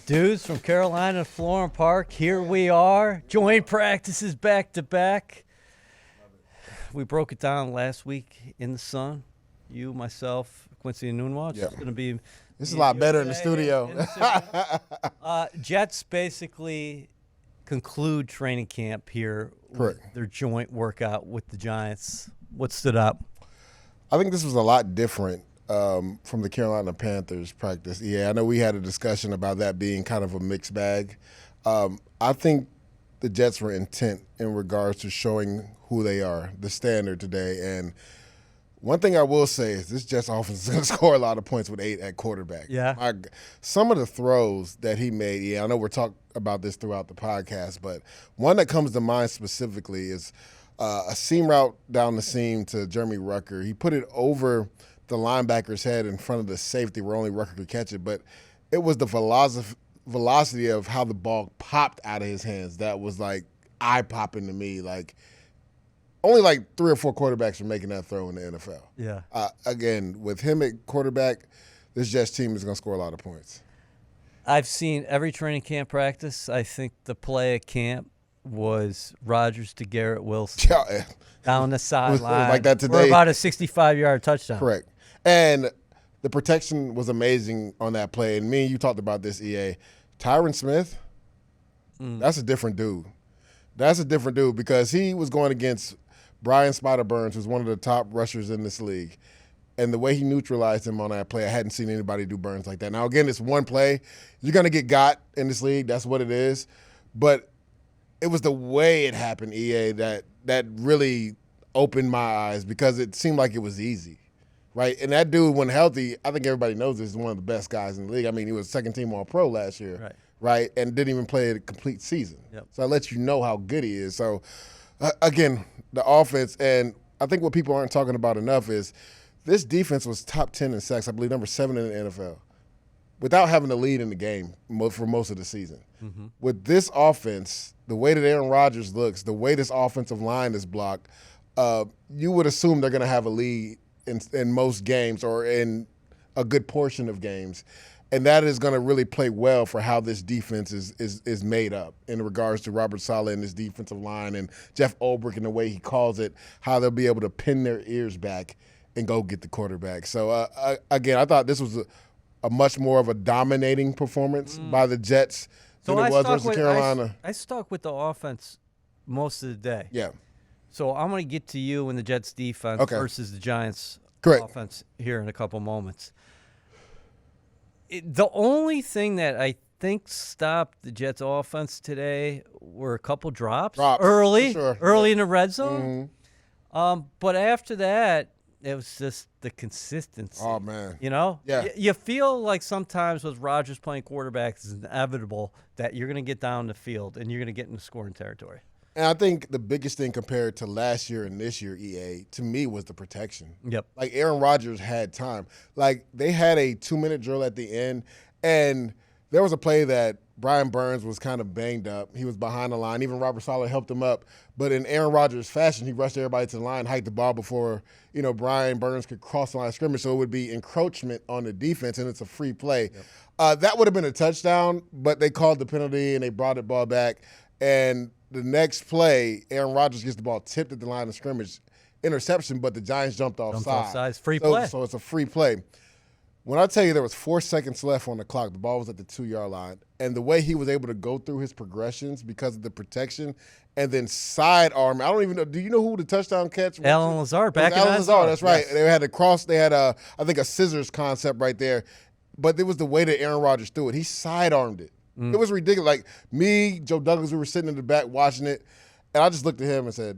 Dudes from Carolina, Florham Park, here we are. Joint practices back to back. We broke it down last week in the sun. You, myself, Quincy, and Nunwa. Yeah. It's going to be. This is a lot better in the studio. Jets basically conclude training camp here. Correct. With their joint workout with the Giants. What stood up? I think this was a lot different from the Carolina Panthers practice. Yeah, I know we had a discussion about that being kind of a mixed bag. I think the Jets were intent in regards to showing who they are, the standard today. And one thing I will say is this Jets offense is going to score a lot of points with 8 at quarterback. Yeah. Some of the throws that he made, I know we're talking about this throughout the podcast, but one that comes to mind specifically is a seam route down the seam to Jeremy Rucker. He put it over the linebacker's head in front of the safety where only Rucker could catch it, but it was the velocity of how the ball popped out of his hands that was like eye-popping to me. Like only like 3 or 4 quarterbacks are making that throw in the NFL. Yeah. Again, with him at quarterback, this Jets team is going to score a lot of points. I've seen every training camp practice. I think the play at camp was Rodgers to Garrett Wilson down the sideline. Like that today. For about a 65-yard touchdown. Correct. And the protection was amazing on that play. And me and you talked about this, EA. Tyron Smith, that's a different dude. That's a different dude because he was going against Brian Spider Burns, who's one of the top rushers in this league. And the way he neutralized him on that play, I hadn't seen anybody do Burns like that. Now, again, it's one play. You're going to get got in this league. That's what it is. But it was the way it happened, EA, that really opened my eyes because it seemed like it was easy, right? And that dude, when healthy, I think everybody knows this, is one of the best guys in the league. I mean, he was second-team All-Pro last year, right? And didn't even play a complete season. Yep. So that lets you know how good he is. So, again, the offense, and I think what people aren't talking about enough is this defense was top 10 in sacks, I believe number 7 in the NFL, without having to lead in the game for most of the season. Mm-hmm. With this offense, the way that Aaron Rodgers looks, the way this offensive line is blocked, you would assume they're going to have a lead in most games or in a good portion of games. And that is going to really play well for how this defense is made up in regards to Robert Salah and his defensive line and Jeff Ulbrich and the way he calls it, how they'll be able to pin their ears back and go get the quarterback. So, again, I thought this was a much more of a dominating performance by the Jets than it was versus Carolina. I stuck with the offense most of the day. Yeah. So I'm going to get to you and the Jets defense versus the Giants offense here in a couple moments. The only thing that I think stopped the Jets offense today were a couple drops early in the red zone. Mm-hmm. But after that, it was just the consistency. Oh, man. You know? Yeah. You feel like sometimes with Rodgers playing quarterback, it's inevitable that you're going to get down the field and you're going to get into scoring territory. And I think the biggest thing compared to last year and this year, EA, to me, was the protection. Yep. Like, Aaron Rodgers had time. Like, they had a 2-minute drill at the end, and there was a play that Brian Burns was kind of banged up. He was behind the line. Even Robert Salah helped him up. But in Aaron Rodgers' fashion, he rushed everybody to the line, hiked the ball before, Brian Burns could cross the line of scrimmage. So it would be encroachment on the defense, and it's a free play. Yep. That would have been a touchdown, but they called the penalty, and they brought the ball back. And the next play, Aaron Rodgers gets the ball tipped at the line of scrimmage. Interception, but the Giants jumped offside. Free play. So it's a free play. When I tell you there was 4 seconds left on the clock, the ball was at the 2-yard line, and the way he was able to go through his progressions because of the protection and then sidearm. I don't even know. Do you know who the touchdown catch was? Allen Lazard. Allen Lazard, that's right. Yes. They had a cross. They had, I think, a scissors concept right there. But it was the way that Aaron Rodgers threw it. He sidearmed it. It was ridiculous. Like, me, Joe Douglas, we were sitting in the back watching it, and I just looked at him and said,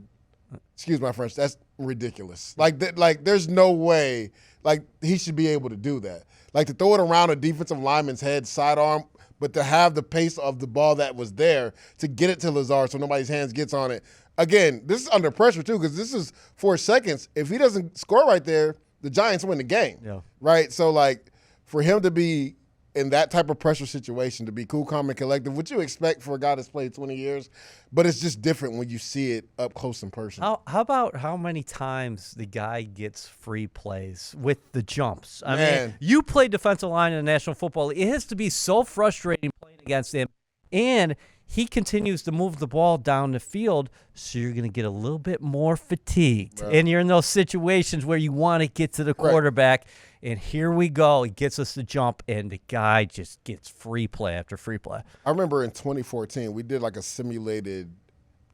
excuse my French, that's ridiculous. Like, there's no way, like, he should be able to do that. Like, to throw it around a defensive lineman's head, sidearm, but to have the pace of the ball that was there to get it to Lazard so nobody's hands gets on it. Again, this is under pressure, too, because this is 4 seconds. If he doesn't score right there, the Giants win the game. Yeah. Right? So, like, for him to be in that type of pressure situation, to be cool, calm, and collective, what you expect for a guy that's played 20 years, but it's just different when you see it up close in person. How about how many times the guy gets free plays with the jumps? I mean, you play defensive line in the National Football League. It has to be so frustrating playing against against him. And he continues to move the ball down the field, so you're going to get a little bit more fatigued. Right. And you're in those situations where you want to get to the quarterback. Right. And here we go. He gets us the jump, and the guy just gets free play after free play. I remember in 2014, we did like a simulated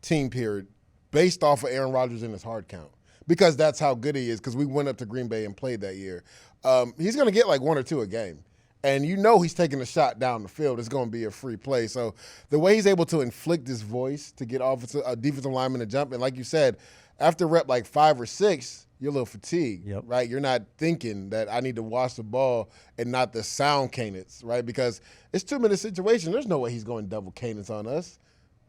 team period based off of Aaron Rodgers in his hard count, because that's how good he is, because we went up to Green Bay and played that year. He's going to get like 1 or 2 a game. And you know he's taking a shot down the field. It's going to be a free play. So the way he's able to inflict his voice to get defensive lineman to jump, and like you said, after rep like 5 or 6, you're a little fatigued, right? You're not thinking that I need to watch the ball and not the sound cadence, right? Because it's 2-minute situation. There's no way he's going double cadence on us.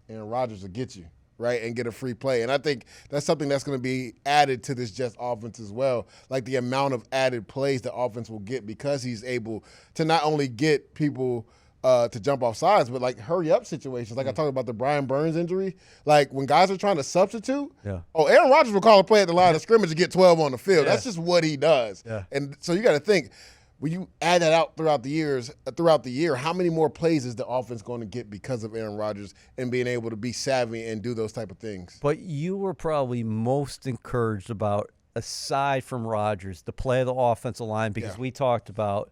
Aaron Rodgers will get you, right, and get a free play. And I think that's something that's going to be added to this Jets offense as well, like the amount of added plays the offense will get, because he's able to not only get people to jump off sides, but like hurry-up situations. Like I talked about the Brian Burns injury. Like when guys are trying to substitute, Aaron Rodgers will call a play at the line of scrimmage to get 12 on the field. That's just what he does. And so you got to think, when you add that out throughout the year, how many more plays is the offense going to get because of Aaron Rodgers and being able to be savvy and do those type of things? But you were probably most encouraged about, aside from Rodgers, the play of the offensive line, because we talked about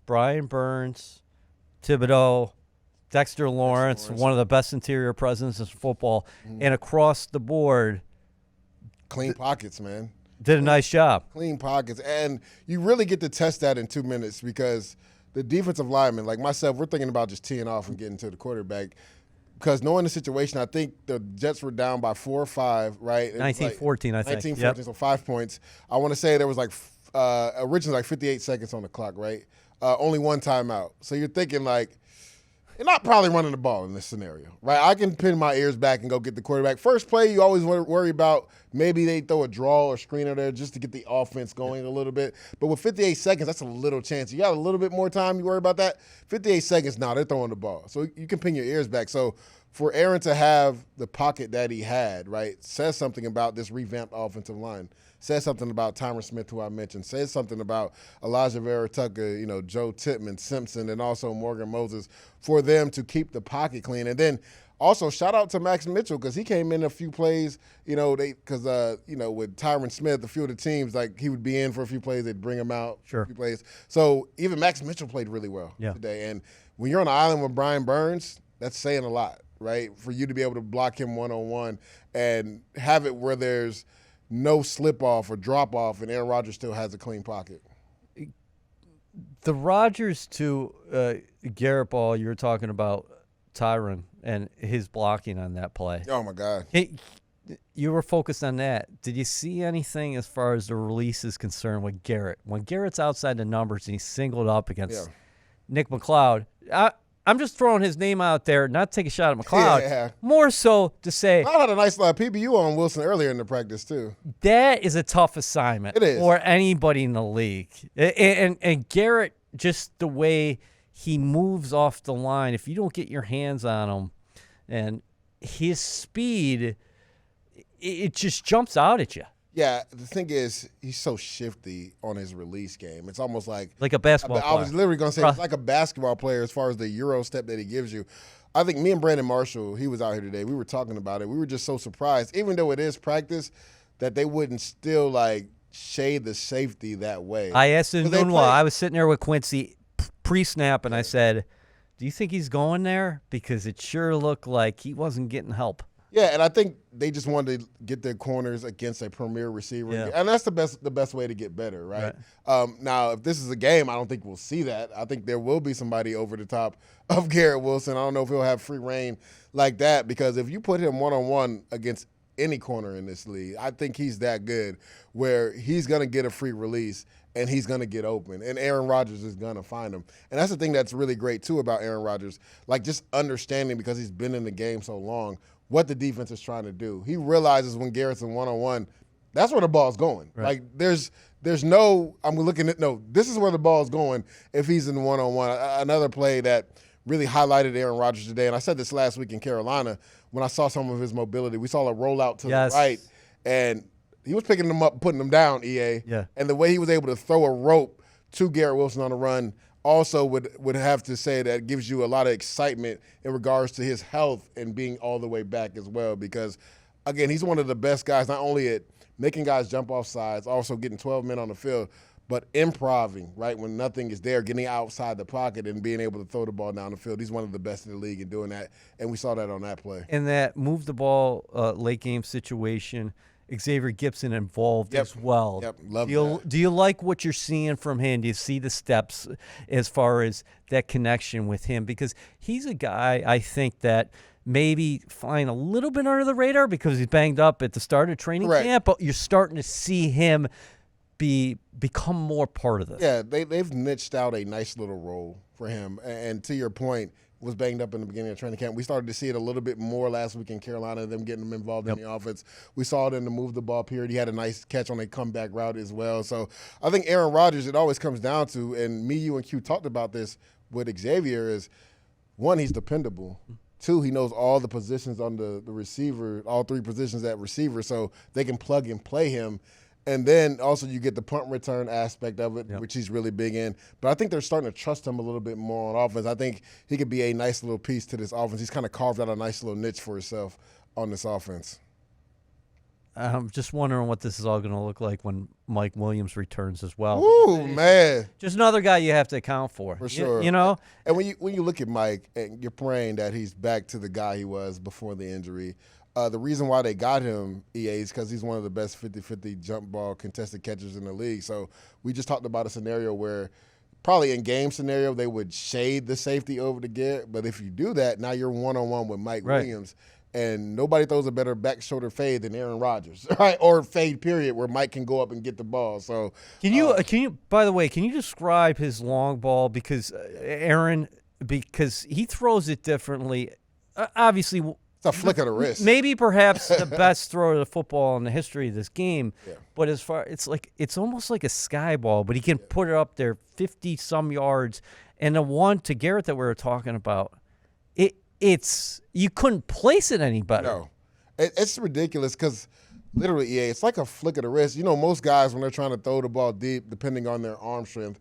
Brian Burns, Thibodeau, Dexter Lawrence, one of the best interior presence in football, and across the board. Clean pockets, man. Did a nice job. Clean pockets. And you really get to test that in 2 minutes, because the defensive linemen, like myself, we're thinking about just teeing off and getting to the quarterback. Because knowing the situation, I think the Jets were down by 4 or 5, right? 19-14, I think. 19-14, so 5 points. I want to say there was like originally like 58 seconds on the clock, right? Only 1 timeout. So you're thinking like, you're not probably running the ball in this scenario, right? I can pin my ears back and go get the quarterback. First play, you always worry about maybe they throw a draw or screener there just to get the offense going a little bit. But with 58 seconds, that's a little chance. You got a little bit more time, you worry about that. 58 seconds, now they're throwing the ball. So you can pin your ears back. So for Aaron to have the pocket that he had, right, says something about this revamped offensive line. Says something about Tyron Smith, who I mentioned. Says something about Elijah Vera Tucker, Joe Tippmann, Simpson, and also Morgan Moses, for them to keep the pocket clean. And then also shout out to Max Mitchell, because he came in a few plays, with Tyron Smith, a few of the teams, like he would be in for a few plays, they'd bring him out for a few plays. So even Max Mitchell played really well today. And when you're on an island with Brian Burns, that's saying a lot, right? For you to be able to block him one-on-one and have it where there's no slip-off or drop-off, and Aaron Rodgers still has a clean pocket. The Rodgers to Garrett ball, you were talking about Tyron and his blocking on that play. Oh, my God. You were focused on that. Did you see anything as far as the release is concerned with Garrett? When Garrett's outside the numbers and he's singled up against Nick McLeod, I'm just throwing his name out there, not to take a shot at McLeod, more so to say. I had a nice PBU on Wilson earlier in the practice, too. That is a tough assignment for anybody in the league. And Garrett, just the way he moves off the line, if you don't get your hands on him, and his speed, it just jumps out at you. Yeah, the thing is, he's so shifty on his release game. It's almost like a basketball player. I was literally going to say it's like a basketball player as far as the Euro step that he gives you. I think me and Brandon Marshall, he was out here today, we were talking about it. We were just so surprised, even though it is practice, that they wouldn't still, shade the safety that way. I asked him, I was sitting there with Quincy pre-snap, and I said, do you think he's going there? Because it sure looked like he wasn't getting help. Yeah, and I think they just wanted to get their corners against a premier receiver. Yeah. And that's the best way to get better, right? Now, if this is a game, I don't think we'll see that. I think there will be somebody over the top of Garrett Wilson. I don't know if he'll have free reign like that, because if you put him one-on-one against any corner in this league, I think he's that good where he's going to get a free release and he's going to get open, and Aaron Rodgers is going to find him. And that's the thing that's really great, too, about Aaron Rodgers, just understanding, because he's been in the game so long, what the defense is trying to do. He realizes when Garrett's in one-on-one, that's where the ball's going. Right. There's no – this is where the ball's going if he's in one-on-one. Another play that really highlighted Aaron Rodgers today, and I said this last week in Carolina when I saw some of his mobility. We saw a rollout to the right, and he was picking them up, putting them down, EA. Yeah. And the way he was able to throw a rope to Garrett Wilson on the run also would have to say that gives you a lot of excitement in regards to his health and being all the way back as well. Because, again, he's one of the best guys, not only at making guys jump off sides, also getting 12 men on the field, but improving, right, when nothing is there, getting outside the pocket and being able to throw the ball down the field. He's one of the best in the league in doing that, and we saw that on that play. And that move the ball late game situation, Xavier Gibson involved as well. Yep, love that. Do you like what you're seeing from him? Do you see the steps as far as that connection with him? Because he's a guy, I think, that maybe flying a little bit under the radar because he's banged up at the start of training camp, but you're starting to see him become more part of this. Yeah, they've niched out a nice little role for him. And to your point, was banged up in the beginning of training camp. We started to see it a little bit more last week in Carolina, them getting him involved in the offense. We saw it in the move the ball period. He had a nice catch on a comeback route as well. So I think Aaron Rodgers, it always comes down to, and me, you, and Q talked about this with Xavier, is one, he's dependable. Two, he knows all the positions on the receiver, all three positions at receiver, so they can plug and play him. And then also you get the punt return aspect of it, which he's really big in. But I think they're starting to trust him a little bit more on offense. I think he could be a nice little piece to this offense. He's kind of carved out a nice little niche for himself on this offense. I'm just wondering what this is all going to look like when Mike Williams returns as well. Ooh, man. Just another guy you have to account for. For sure. You know? And when you look at Mike, and you're praying that he's back to the guy he was before the injury, the reason why they got him, EA, is because he's one of the best 50-50 jump ball contested catchers in the league. So we just talked about a scenario where probably in game scenario they would shade the safety over the Garrett. But if you do that, now you're one-on-one with Mike Williams. And nobody throws a better back shoulder fade than Aaron Rodgers, right? Or fade period where Mike can go up and get the ball. So can you by the way, can you describe his long ball? Because Aaron, because he throws it differently. Obviously, it's a flick of the wrist. Maybe perhaps the best thrower of the football in the history of this game. Yeah. But as far it's almost like a sky ball, but he can put it up there 50-some yards. And the one to Garrett that we were talking about, it's you couldn't place it any better. No. It's ridiculous because literally, EA, it's like a flick of the wrist. You know, most guys, when they're trying to throw the ball deep, depending on their arm strength,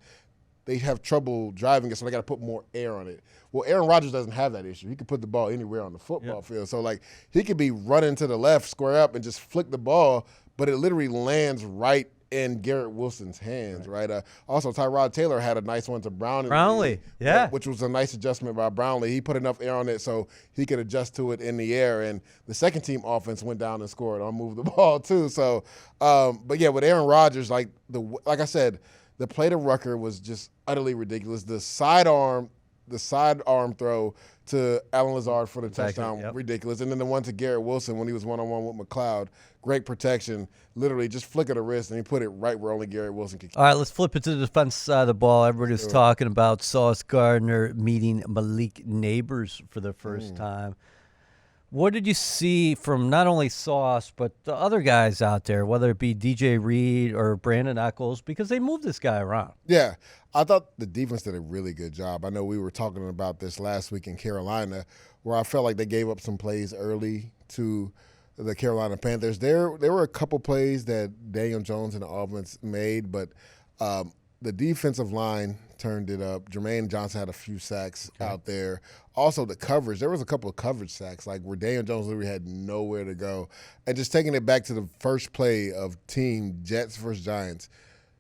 they have trouble driving it, so they got to put more air on it. Well, Aaron Rodgers doesn't have that issue. He can put the ball anywhere on the football field. So, like, he could be running to the left, square up, and just flick the ball, but it literally lands right in Garrett Wilson's hands, right? Also, Tyrod Taylor had a nice one to Brownlee. Which was a nice adjustment by Brownlee. He put enough air on it so he could adjust to it in the air. And the second team offense went down and scored on move the ball too. So, but yeah, with Aaron Rodgers, like I said, the play to Rucker was just utterly ridiculous. The sidearm throw to Allen Lazard for the touchdown, ridiculous. And then the one to Garrett Wilson when he was one-on-one with McLeod, great protection, literally just flick of the wrist, and he put it right where only Garrett Wilson could keep. All right, let's flip it to the defense side of the ball. Everybody was talking about Sauce Gardner meeting Malik Neighbors for the first time. What did you see from not only Sauce, but the other guys out there, whether it be DJ Reed or Brandon Echols, because they moved this guy around? Yeah, I thought the defense did a really good job. I know we were talking about this last week in Carolina, where I felt like they gave up some plays early to the Carolina Panthers. There were a couple plays that Daniel Jones and the offense made, but the defensive line turned it up. Jermaine Johnson had a few sacks out there. Also, the coverage. There was a couple of coverage sacks, like where Daniel Jones literally had nowhere to go. And just taking it back to the first play of team Jets versus Giants,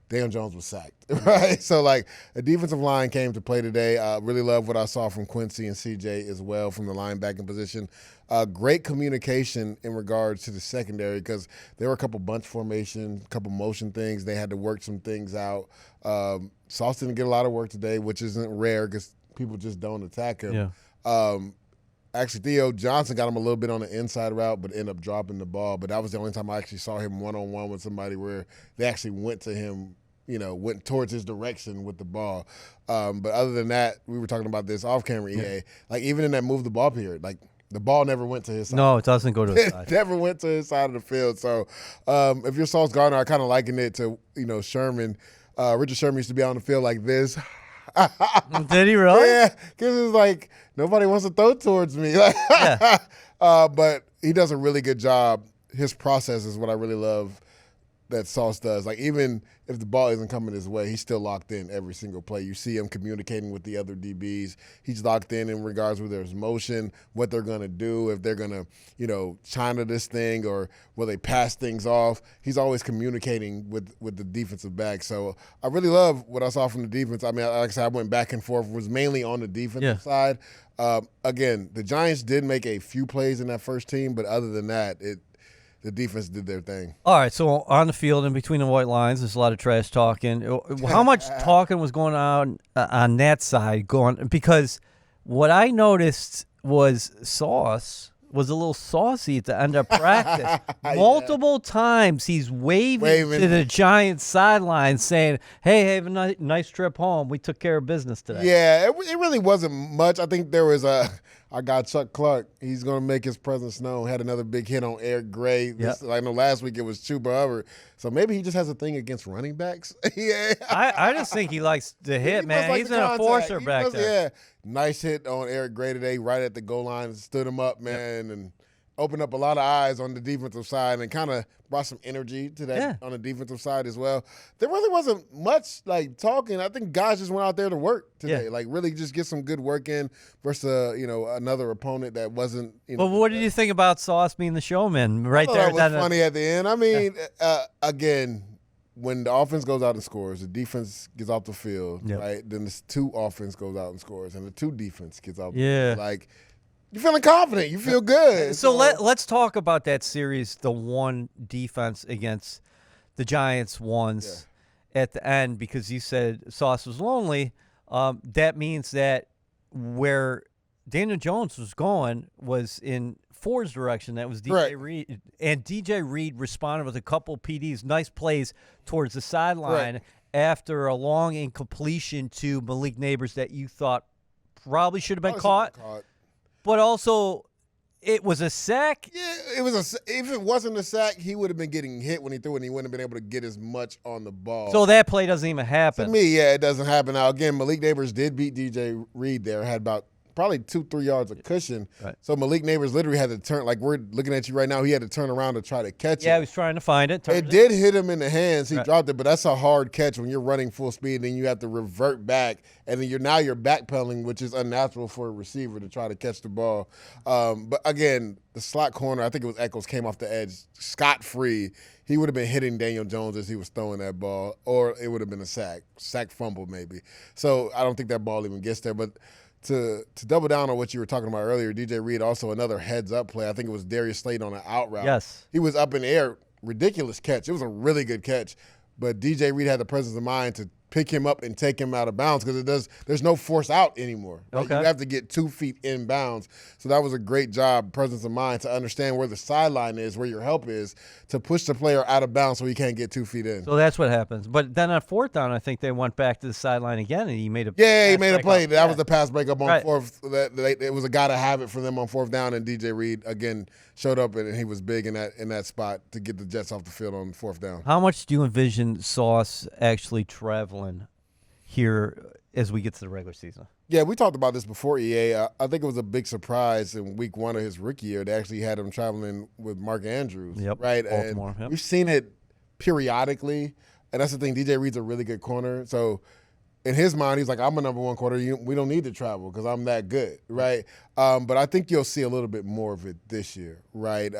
Daniel Jones was sacked, right? So, like, a defensive line came to play today. Really love what I saw from Quincy and CJ as well from the linebacking position. Great communication in regards to the secondary because there were a couple bunch formation, a couple motion things. They had to work some things out. Sauce didn't get a lot of work today, which isn't rare because people just don't attack him. Actually, Theo Johnson got him a little bit on the inside route, but ended up dropping the ball. But that was the only time I actually saw him one-on-one with somebody where they actually went to him, went towards his direction with the ball. But other than that, we were talking about this off-camera, EA. Like, even in that move the ball period, like, the ball never went to his side. No, it doesn't go to his side. It never went to his side of the field. So if you're Sauce Gardner, I kind of liken it to, Sherman. Richard Sherman used to be on the field like this. Did he really? Yeah, because it's like nobody wants to throw towards me. But he does a really good job. His process is what I really love. that Sauce does. Like, even if the ball isn't coming his way, he's still locked in every single play. You see him communicating with the other DBs. He's locked in regards with there's motion, what they're going to do, if they're going to, China this thing or will they pass things off. He's always communicating with the defensive back. So I really love what I saw from the defense. I mean, like I said, I went back and forth. It was mainly on the defensive side. Again, the Giants did make a few plays in that first team, but other than that, the defense did their thing. All right, so on the field and between the white lines, there's a lot of trash talking. How much talking was going on that side? Because what I noticed was Sauce was a little saucy at the end of practice. Multiple times he's waving to the Giants sideline saying, hey, have a nice trip home. We took care of business today. Yeah, it really wasn't much. I think there was our guy Chuck Clark, he's going to make his presence known. Had another big hit on Eric Gray. I know last week it was Chuba Hubbard. So maybe he just has a thing against running backs. Yeah, I just think he likes to hit, man. He's an enforcer back there. Yeah, nice hit on Eric Gray today, right at the goal line. Stood him up, man, and opened up a lot of eyes on the defensive side and kind of brought some energy to that on the defensive side as well. There really wasn't much talking. I think guys just went out there to work today, really just get some good work in versus another opponent that wasn't. But what did you think about Sauce being the showman right there? That was funny at the end. I mean, again, when the offense goes out and scores, the defense gets off the field, right? Then the 2 offense goes out and scores, and the 2 defense gets out. You're feeling confident. You feel good. So let's talk about that series, the one defense against the Giants ones at the end, because you said Sauce was lonely. That means that where Daniel Jones was going was in Ford's direction. That was DJ Reed. And DJ Reed responded with a couple PDs, nice plays towards the sideline after a long incompletion to Malik Neighbors that you thought probably should have been caught. But also, it was a sack. Yeah, it was if it wasn't a sack, he would have been getting hit when he threw it, and he wouldn't have been able to get as much on the ball. So that play doesn't even happen. To me, it doesn't happen. Now, again, Malik Neighbors did beat DJ Reed there, had about probably 2-3 yards of cushion. Right. So Malik Neighbors literally had to turn, like we're looking at you right now, he had to turn around to try to catch it. Yeah, he was trying to find it. It did hit him in the hands. He dropped it, but that's a hard catch when you're running full speed, and then you have to revert back, and then you're backpedaling, which is unnatural for a receiver to try to catch the ball. But again, the slot corner, I think it was Echols, came off the edge scot-free. He would have been hitting Daniel Jones as he was throwing that ball, or it would have been a sack fumble maybe. So I don't think that ball even gets there. But to double down on what you were talking about earlier, DJ Reed also another heads-up play. I think it was Darius Slade on an out route. Yes. He was up in the air, ridiculous catch. It was a really good catch. But DJ Reed had the presence of mind to pick him up and take him out of bounds because there's no force out anymore. Right? Okay. You have to get 2 feet in bounds. So that was a great job, presence of mind, to understand where the sideline is, where your help is, to push the player out of bounds so he can't get 2 feet in. So that's what happens. But then on 4th down, I think they went back to the sideline again, and he made a he made a play. That was the pass breakup on 4th. It was a guy to have it for them on 4th down, and DJ Reed again showed up, and he was big in that spot to get the Jets off the field on 4th down. How much do you envision Sauce actually traveling here as we get to the regular season? Yeah, we talked about this before, EA. I think it was a big surprise in week 1 of his rookie year. They actually had him traveling with Mark Andrews, right? Baltimore, and we've seen it periodically, and that's the thing. DJ Reed's a really good corner. So in his mind, he's like, I'm a number 1 corner. We don't need to travel because I'm that good, right? But I think you'll see a little bit more of it this year, right?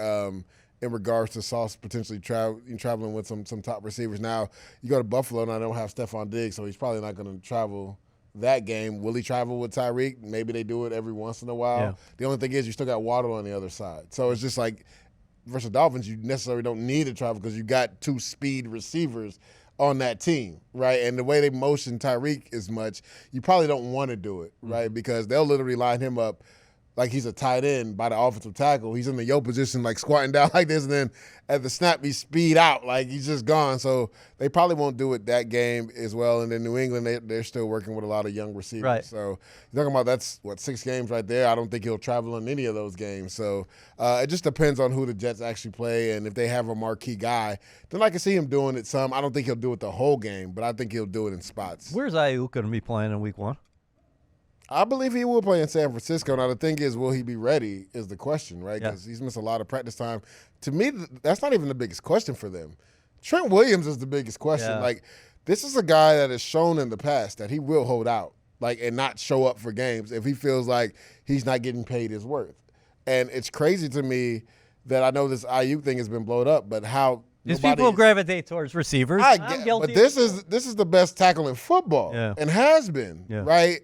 In regards to Sauce potentially traveling with some top receivers. Now, you go to Buffalo, and I don't have Stephon Diggs, so he's probably not going to travel that game. Will he travel with Tyreek? Maybe they do it every once in a while. Yeah. The only thing is you still got Waddle on the other side. So it's just like versus Dolphins, you necessarily don't need to travel because you got 2 speed receivers on that team, right? And the way they motion Tyreek as much, you probably don't want to do it, right? Because they'll literally line him up like he's a tight end by the offensive tackle. He's in the yo position, like squatting down like this, and then at the snap, he's speed out, like he's just gone. So they probably won't do it that game as well. And then New England, they're still working with a lot of young receivers. Right. So you're talking about 6 games right there. I don't think he'll travel in any of those games. So it just depends on who the Jets actually play, and if they have a marquee guy, then I can see him doing it some. I don't think he'll do it the whole game, but I think he'll do it in spots. Where's Ayuk going to be playing in week 1? I believe he will play in San Francisco. Now, the thing is, will he be ready is the question, right? Because he's missed a lot of practice time. To me, that's not even the biggest question for them. Trent Williams is the biggest question. Yeah. Like, this is a guy that has shown in the past that he will hold out, like, and not show up for games if he feels like he's not getting paid his worth. And it's crazy to me that I know this IU thing has been blown up, but how these people gravitate towards receivers. I'm guilty, but this is the best tackle in football, and has been, right?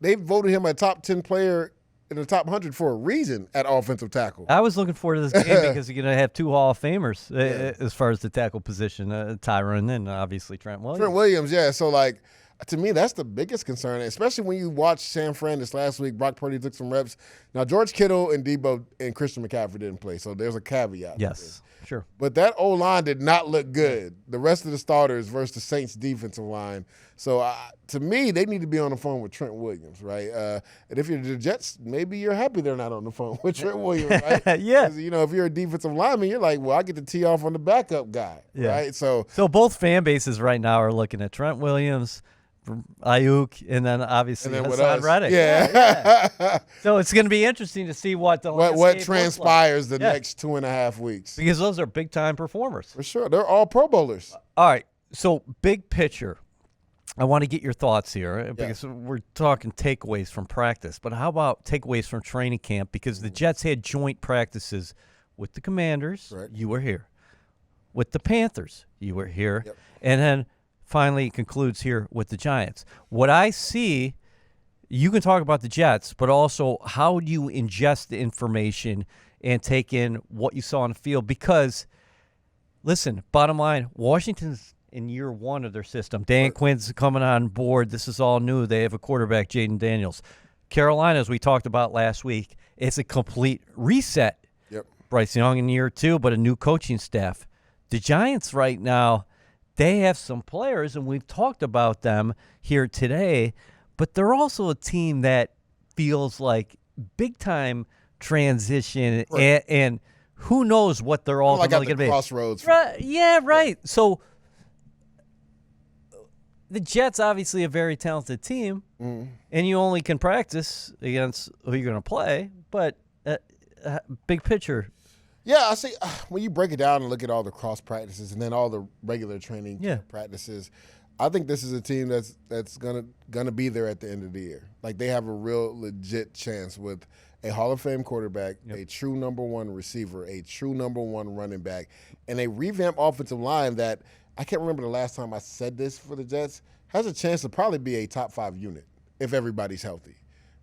They voted him a top 10 player in the top 100 for a reason at offensive tackle. I was looking forward to this game because you're going to have 2 Hall of Famers as far as the tackle position, Tyron and obviously Trent Williams. Trent Williams, yeah. So, like, to me, that's the biggest concern, especially when you watch San Fran this last week. Brock Purdy took some reps. Now, George Kittle and Debo and Christian McCaffrey didn't play, so there's a caveat. Yes, sure. But that O-line did not look good. The rest of the starters versus the Saints defensive line. So, to me, they need to be on the phone with Trent Williams, right? And if you're the Jets, maybe you're happy they're not on the phone with Trent Williams, right? Yeah. You know, if you're a defensive lineman, you're like, well, I get to tee off on the backup guy, right? So both fan bases right now are looking at Trent Williams, Ayuk, and then obviously Hassan Reddick. Yeah. So it's going to be interesting to see what transpires the next 2.5 weeks. Because those are big-time performers. For sure. They're all Pro Bowlers. All right. So big picture. I want to get your thoughts here because we're talking takeaways from practice. But how about takeaways from training camp? Because the Jets had joint practices with the Commanders. Right. You were here. With the Panthers. You were here. Yep. And then finally it concludes here with the Giants. What I see, you can talk about the Jets, but also how do you ingest the information and take in what you saw on the field? Because, listen, bottom line, Washington's in year 1 of their system. Dan Quinn's coming on board. This is all new. They have a quarterback, Jaden Daniels. Carolina, as we talked about last week, it's a complete reset. Yep. Bryce Young in year 2, but a new coaching staff. The Giants right now, they have some players, and we've talked about them here today, but they're also a team that feels like big-time transition, and who knows what they're all going to be. Crossroads. Right, yeah, right. So the Jets obviously a very talented team, and you only can practice against who you're going to play, but big picture. Yeah, I see. When you break it down and look at all the cross practices and then all the regular training practices, I think this is a team that's gonna be there at the end of the year. Like, they have a real legit chance with a Hall of Fame quarterback, a true number 1 receiver, a true number 1 running back, and a revamped offensive line that I can't remember the last time I said this for the Jets, has a chance to probably be a top 5 unit if everybody's healthy.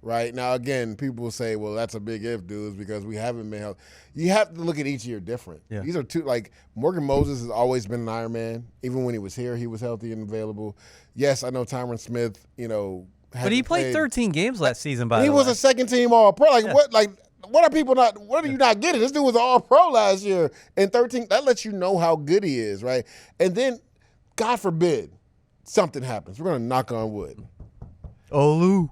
Right? Now, again, people will say, well, that's a big if, dudes, because we haven't been healthy. You have to look at each year different. Yeah. These are two, like, Morgan Moses has always been an Iron Man. Even when he was here, he was healthy and available. Yes, I know Tyron Smith, but he played 13 games last season, by the way. He was a second-team All-Pro. What are you not getting? This dude was All-Pro last year. And 13, that lets you know how good he is, right? And then, God forbid, something happens. We're going to knock on wood. Olu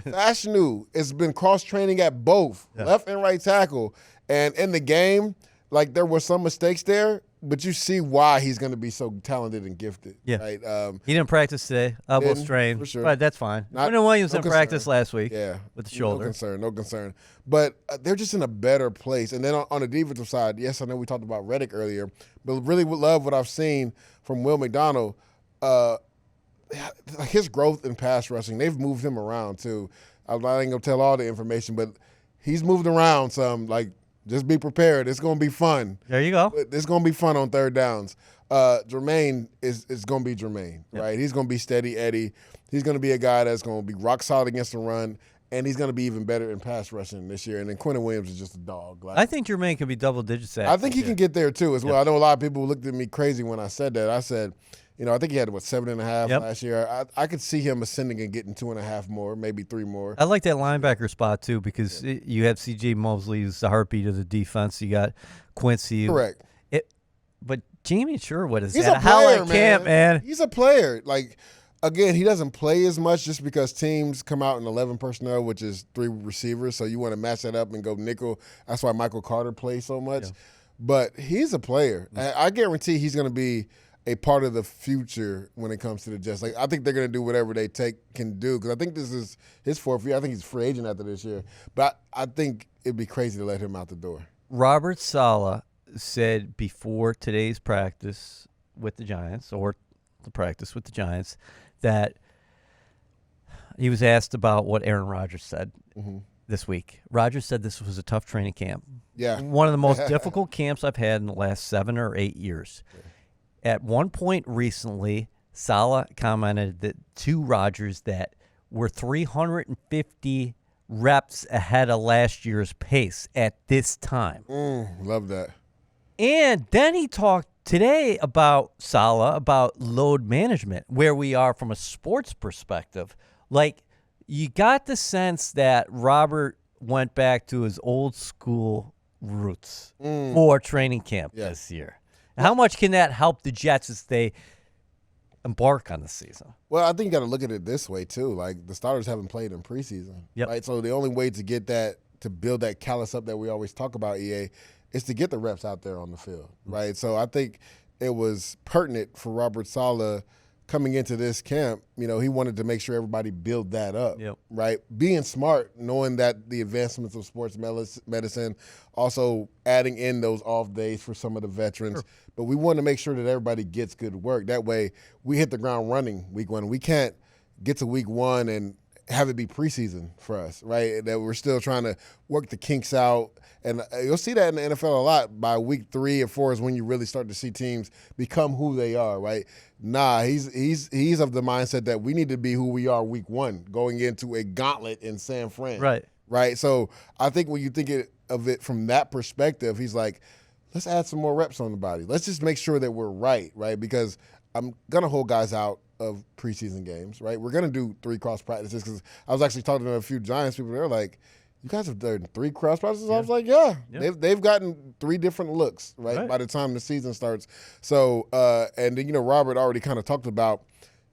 Fashanu has been cross-training at both left and right tackle. And in the game, like, there were some mistakes there, but you see why he's going to be so talented and gifted. Yeah. Right? He didn't practice today. Elbow strain. For sure. But that's fine. Brendan Williams didn't practice last week with the shoulder. No concern. But they're just in a better place. And then on the defensive side, yes, I know we talked about Reddick earlier, but really would love what I've seen from Will McDonald. His growth in pass rushing, they've moved him around too. I'm not going to tell all the information, but he's moved around some. Like, just be prepared. It's going to be fun. There you go. It's going to be fun on third downs. Jermaine is going to be Jermaine, right? He's going to be steady Eddie. He's going to be a guy that's going to be rock solid against the run, and he's going to be even better in pass rushing this year. And then Quentin Williams is just a dog. I think Jermaine could be double digits. I think he can get there too as well. I know a lot of people looked at me crazy when I said that. I said, I think he had, 7.5 last year. I could see him ascending and getting 2.5 more, maybe 3 more. I like that linebacker spot, too, because you have C.J. Mosley, who's the heartbeat of the defense. You got Quincy. Correct. But Jamie Sherwood is at a player, camp, man. He's a player. Like, again, he doesn't play as much just because teams come out in 11 personnel, which is 3 receivers, so you want to match that up and go nickel. That's why Michael Carter plays so much. Yeah. But he's a player. I guarantee he's going to be a part of the future when it comes to the Jets. Like, I think they're going to do whatever they can do, because I think this is his 4th year. I think he's a free agent after this year. But I think it'd be crazy to let him out the door. Robert Salah said before today's practice with the Giants, or the practice with the Giants, that he was asked about what Aaron Rodgers said this week. Rodgers said this was a tough training camp. Yeah. One of the most difficult camps I've had in the last 7 or 8 years. Yeah. At one point recently, Salah commented to Rodgers that we're 350 reps ahead of last year's pace at this time. Love that. And then he talked today about Salah, about load management, where we are from a sports perspective. Like, you got the sense that Robert went back to his old school roots for training camp this year. How much can that help the Jets as they embark on the season? Well, I think you got to look at it this way too. Like, the starters haven't played in preseason, right? So the only way to get that, to build that callus up that we always talk about, EA, is to get the reps out there on the field, right? So I think it was pertinent for Robert Salah coming into this camp. You know, he wanted to make sure everybody build that up, right? Being smart, knowing that the advancements of sports medicine, also adding in those off days for some of the veterans. Sure. But we want to make sure that everybody gets good work. That way we hit the ground running week one. We can't get to week one and have it be preseason for us, right? That we're still trying to work the kinks out. And you'll see that in the NFL a lot. By week 3 or 4 is when you really start to see teams become who they are, right? Nah, he's of the mindset that we need to be who we are week 1, going into a gauntlet in San Fran. Right. So I think when you think of it from that perspective, he's like, let's add some more reps on the body. Let's just make sure that we're right? Because I'm going to hold guys out of preseason games, right? We're going to do 3 cross practices, because I was actually talking to a few Giants people. They're like, you guys have done 3 cross practices? I was like, yeah. They've gotten 3 different looks, right, by the time the season starts. So, and then, Robert already kind of talked about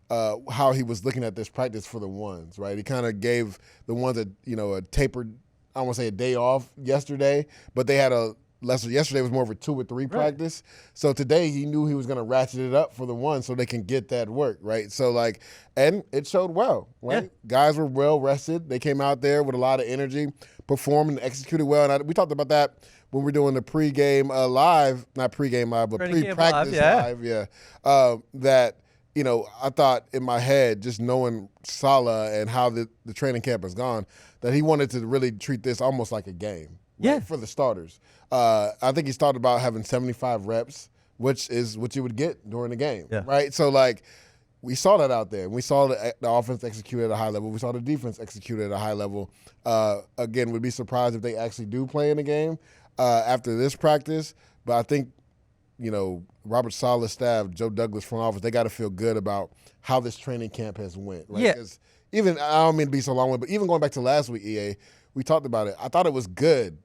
how he was looking at this practice for the ones, right? He kind of gave the ones that, a tapered, I don't want to say a day off yesterday, but they had a lesser. Yesterday was more of a 2 or 3 practice. So today he knew he was going to ratchet it up for the one so they can get that work, right? So, and it showed well, right? Yeah. Guys were well rested. They came out there with a lot of energy, performed and executed well. And we talked about that when we're doing the pregame live, not pregame live, but pre-practice live. That, I thought in my head, just knowing Salah and how the training camp has gone, that he wanted to really treat this almost like a game. Right, for the starters. I think he's thought about having 75 reps, which is what you would get during the game, right? So, we saw that out there. We saw the offense execute at a high level. We saw the defense execute at a high level. Again, would be surprised if they actually do play in the game after this practice. But I think, Robert Saleh's staff, Joe Douglas front office, they got to feel good about how this training camp has went, right? Because even, I don't mean to be so long, but even going back to last week, EA, we talked about it. I thought it was good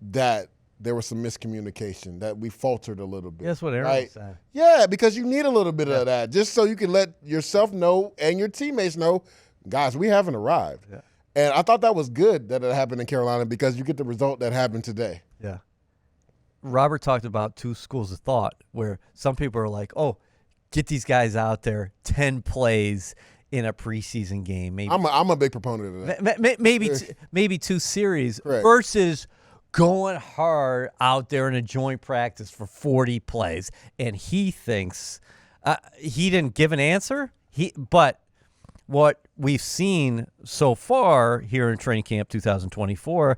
that there was some miscommunication, that we faltered a little bit. That's what Aaron was saying. Yeah, because you need a little bit of that, just so you can let yourself know and your teammates know, guys, we haven't arrived. Yeah. And I thought that was good that it happened in Carolina, because you get the result that happened today. Yeah. Robert talked about 2 schools of thought, where some people are like, oh, get these guys out there, 10 plays in a preseason game. Maybe I'm a big proponent of that. Maybe 2 series. Correct. Versus going hard out there in a joint practice for 40 plays. And he thinks he didn't give an answer. But what we've seen so far here in training camp 2024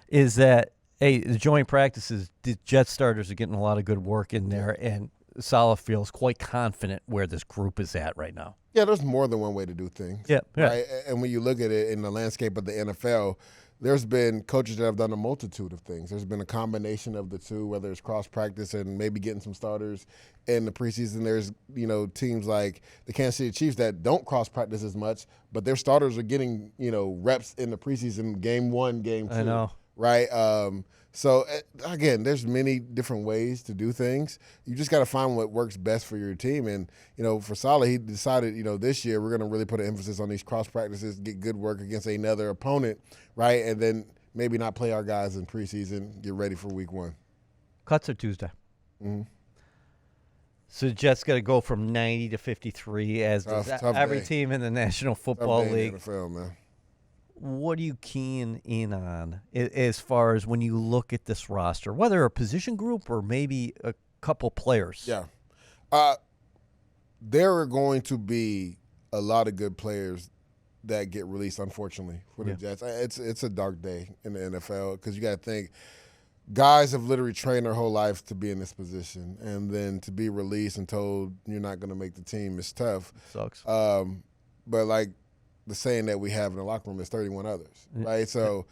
is that, the joint practices, the Jet starters are getting a lot of good work in there, and Salah feels quite confident where this group is at right now. Yeah, there's more than one way to do things. Yeah. Right? And when you look at it in the landscape of the NFL, there's been coaches that have done a multitude of things. There's been a combination of the two, whether it's cross-practice and maybe getting some starters in the preseason. There's, teams like the Kansas City Chiefs that don't cross-practice as much, but their starters are getting, reps in the preseason, game 1, game 2. I know. Right? So, again, there's many different ways to do things. You just got to find what works best for your team. And, for Salah, he decided, this year we're going to really put an emphasis on these cross practices, get good work against another opponent, right? And then maybe not play our guys in preseason, get ready for week 1. Cuts are Tuesday. Mm-hmm. So the Jets got to go from 90 to 53, as does every team in the National Football League. NFL, man. what are you keying in on as far as when you look at this roster, whether a position group or maybe a couple players? Yeah. There are going to be a lot of good players that get released, unfortunately, for the Jets. It's a dark day in the NFL because you got to think guys have literally trained their whole life to be in this position, and then to be released and told you're not going to make the team is tough. Sucks. But like the saying that we have in the locker room is 31 others, right? So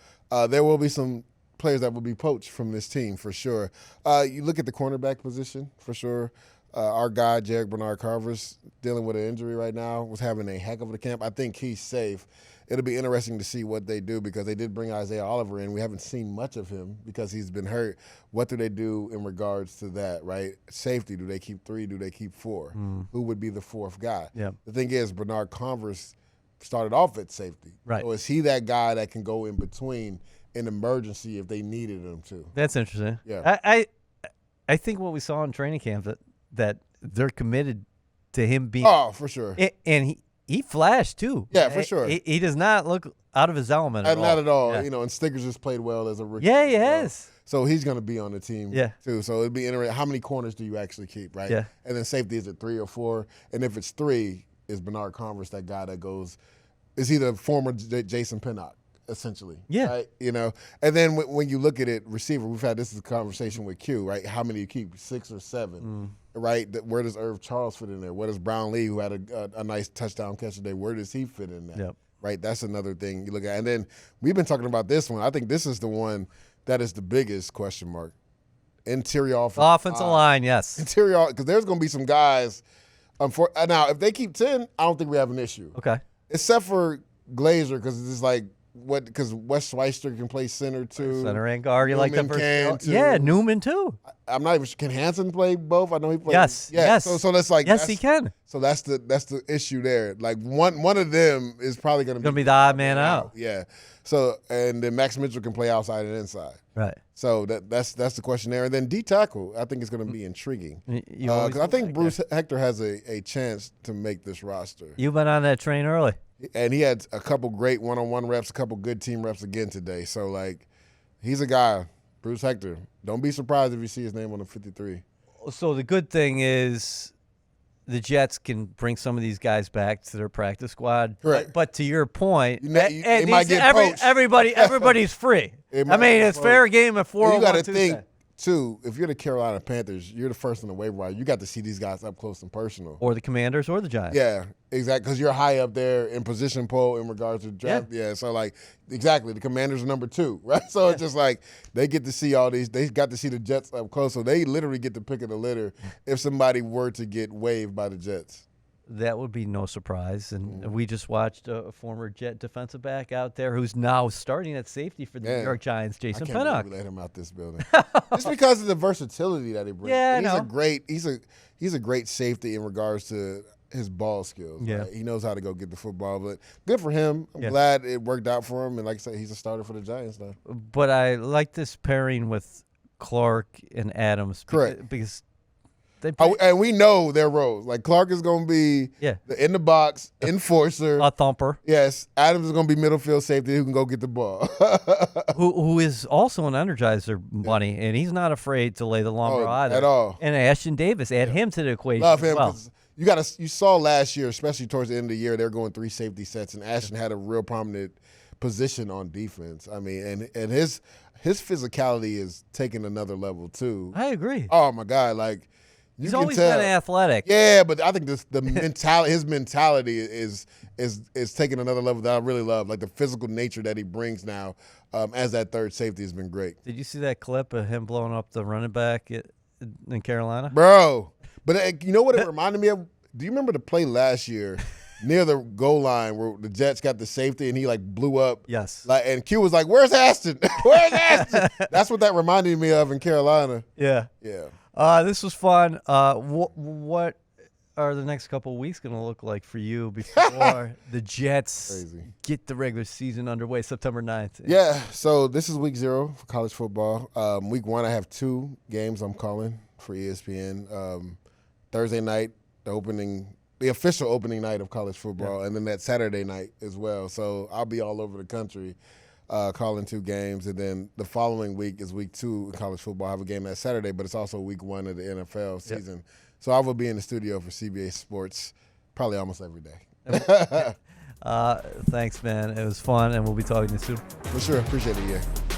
there will be some players that will be poached from this team for sure. You look at the cornerback position for sure. Our guy, Jarek Bernard-Carver's dealing with an injury right now, was having a heck of a camp. I think he's safe. It'll be interesting to see what they do because they did bring Isaiah Oliver in. We haven't seen much of him because he's been hurt. What do they do in regards to that, right? Safety, do they keep 3? Do they keep 4? Who would be the 4th guy? Yeah. The thing is, Bernard-Carver's started off at safety. Right. So is he that guy that can go in between in emergency if they needed him to? That's interesting. Yeah. I think what we saw in training camp that they're committed to him being. Oh, for sure. And he flashed too. Yeah, for sure. He does not look out of his element at all. Not at all. Yeah. You know, and Stickers just played well as a rookie. Yeah, he has. So he's going to be on the team too. So it'd be interesting. How many corners do you actually keep, right? Yeah. And then safety, is it 3 or 4? And if it's 3, is Bernard-Carver that guy that goes? Is he the former Jason Pinnock, essentially? Yeah. Right? You know. And then when you look at it, receiver, we've had this conversation with Q, right? How many you keep? 6 or 7? Right? Where does Irv Charles fit in there? Where does Brown Lee, who had a nice touchdown catch today, where does he fit in there? Yep. Right? That's another thing you look at. And then we've been talking about this one. I think this is the one that is the biggest question mark. Interior offensive line, yes. Interior, because there's going to be some guys. Now, if they keep 10, I don't think we have an issue. Okay. Except for Glazer, because it's like, because Wes Schweitzer can play center too. Center and guard, you like that first? Too. Yeah, Newman too. I'm not even sure. Can Hansen play both? I know he plays. Yes. Yeah. Yes. So that's like. Yes, he can. So that's the issue there. Like one of them is probably going to be the odd man out. Yeah. So and then Max Mitchell can play outside and inside. Right. So that's the question there. And then D tackle, I think it's going to be intriguing because I think Bruce Hector has a chance to make this roster. You've been on that train early. And he had a couple great one-on-one reps, a couple good team reps again today. So, like, he's a guy, Bruce Hector. Don't be surprised if you see his name on the 53. So the good thing is the Jets can bring some of these guys back to their practice squad. Correct. But to your point, they might get poached. Everybody's free. It's fair game at 4:01 You got to Tuesday. think, too, if you're the Carolina Panthers, you're the first on the waiver wire. You got to see these guys up close and personal. Or the Commanders or the Giants. Yeah, exactly, because you're high up there in position poll in regards to draft. Yeah, so, like, exactly, the Commanders are number 2, right? So it's just like they get to see all these. They got to see the Jets up close, so they literally get the pick of the litter if somebody were to get waived by the Jets. That would be no surprise. And we just watched a former Jet defensive back out there who's now starting at safety for the New York Giants, Jason Pinnock. I can't let him out this building. Just because of the versatility that he brings. Yeah, He's a great safety in regards to his ball skills. Yeah. Right? He knows how to go get the football. But good for him. I'm glad it worked out for him. And like I said, he's a starter for the Giants now. But I like this pairing with Clark and Adams. Correct. Because and we know their roles. Like Clark is going to be the in the box enforcer, a thumper. Yes, Adams is going to be middle field safety who can go get the ball. who is also an energizer bunny, and he's not afraid to lay the long rod at all. And Ashton Davis, add him to the equation. Love him. Well. You saw last year, especially towards the end of the year, they were going 3 safety sets, and Ashton had a real prominent position on defense. I mean, and his physicality is taking another level too. I agree. Oh my God, like. He's always been athletic. Yeah, but I think the mentality, his mentality is taking another level that I really love. Like the physical nature that he brings now as that third safety has been great. Did you see that clip of him blowing up the running back in Carolina? Bro, but you know what it reminded me of? Do you remember the play last year near the goal line where the Jets got the safety and he like blew up? Yes. And Q was like, "Where's Aston? Where's Aston?" That's what that reminded me of in Carolina. Yeah. Yeah. This was fun. What are the next couple of weeks going to look like for you before the Jets get the regular season underway September 9th? Yeah, so this is week 0 for college football. Week 1, I have 2 games I'm calling for ESPN. Thursday night, the the official opening night of college football, and then that Saturday night as well. So I'll be all over the country calling 2 games, and then the following week is week 2 in college football. I have a game that Saturday, but it's also week 1 of the NFL season. So I will be in the studio for CBS Sports probably almost every day. Thanks, man. It was fun, and we'll be talking to you soon. For sure. Appreciate it, yeah.